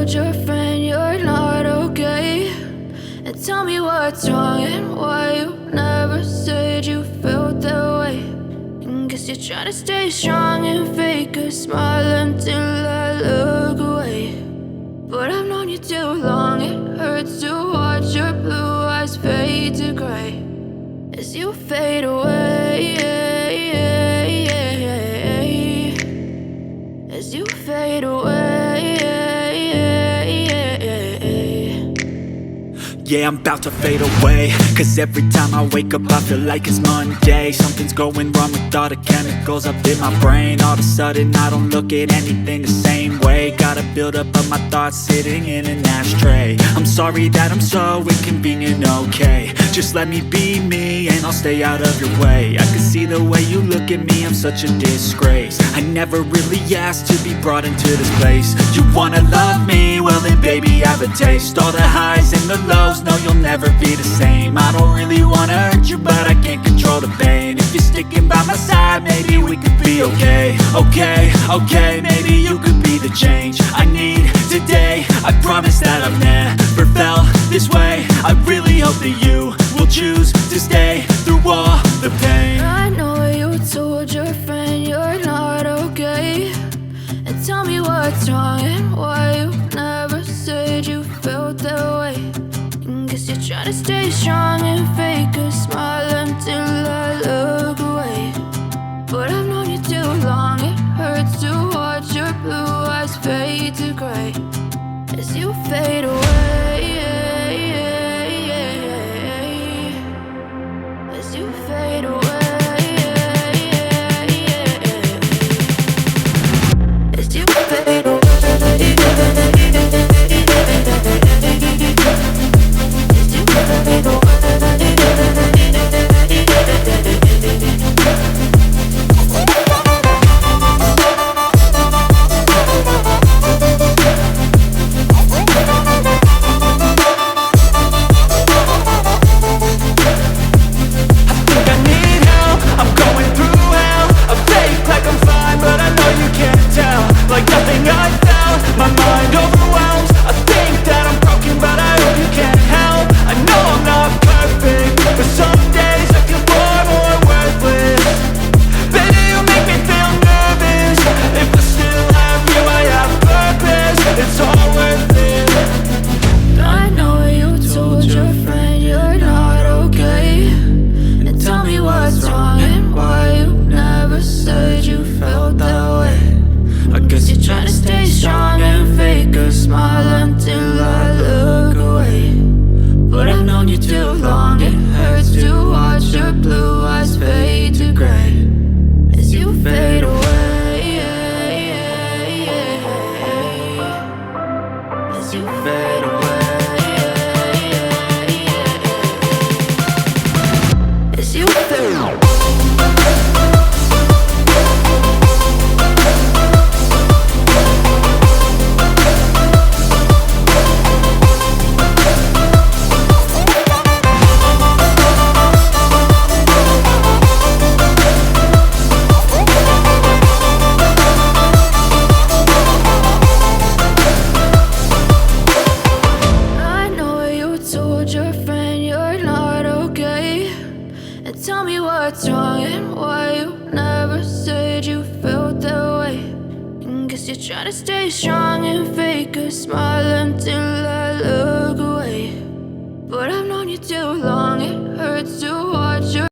told your friend you're not okay, and tell me what's wrong and why you never said you felt that way. And guess you're trying to stay strong and fake a smile until I look away. But I've known you too long, it hurts to watch your blue eyes fade to gray as you fade away, as you fade away. Yeah, I'm about to fade away, cause every time I wake up I feel like it's Monday. Something's going wrong with all the chemicals up in my brain. All of a sudden I don't look at anything the same way. Got a build up of my thoughts sitting in an ashtray. I'm sorry that I'm so inconvenient, okay. Just let me be me and I'll stay out of your way. I can see the way you look at me, I'm such a disgrace. I never really asked to be brought into this place. You wanna love me? Well then baby, have a taste. All the highs and the lows, no, you'll never be the same. I don't really wanna hurt you, but I can't control the pain. If you're sticking by my side, maybe we could be okay. Okay, maybe you could be the change I need today. I promise that I've never felt this way. I really hope that you will choose to stay through all the pain. I know you told your friend you're not okay, and tell me what's wrong and why you never said you felt that way. And guess you're trying to stay strong and fake a smile until I look away. But I've known you too long, it hurts to watch your blue eyes fade to gray as you fade away, as you fade away. As you fade away, as you fade away. Like nothing I found, my mind overwhelms. I think that I'm broken, but I hope you can't help. I know I'm not perfect, but some days I feel far more worthless. Baby, you make me feel nervous. If I still have you, I have purpose. It's all worth it. I know you told your friend you're not okay, and tell me what's wrong and why you never said you felt that way. I guess you're trying to stay strong and fake a smile until I look away. But I've known you too long, it hurts to watch your blue eyes fade to gray as you fade away, as you fade away, as you fade away. Tell me what's wrong and why you never said you felt that way. And guess you're trying to stay strong and fake a smile until I look away. But I've known you too long, it hurts to watch your